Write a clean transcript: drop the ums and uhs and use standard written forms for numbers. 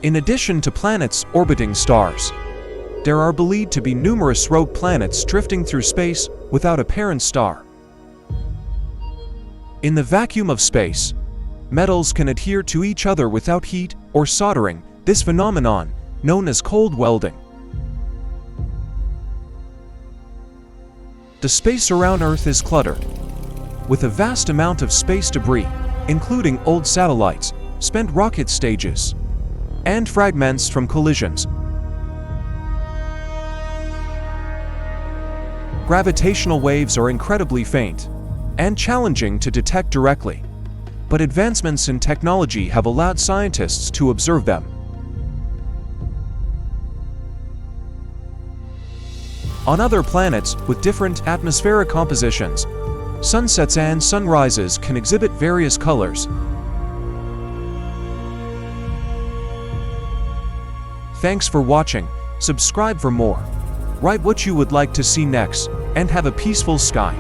In addition to planets orbiting stars, there are believed to be numerous rogue planets drifting through space without a parent star. In the vacuum of space, metals can adhere to each other without heat or soldering, this phenomenon known as cold welding. The space around Earth is cluttered with a vast amount of space debris, including old satellites, spent rocket stages, and fragments from collisions. Gravitational waves are incredibly faint and challenging to detect directly, but advancements in technology have allowed scientists to observe them. On other planets with different atmospheric compositions, sunsets and sunrises can exhibit various colors. Thanks for watching. Subscribe for more. Write what you would like to see next, and have a peaceful sky.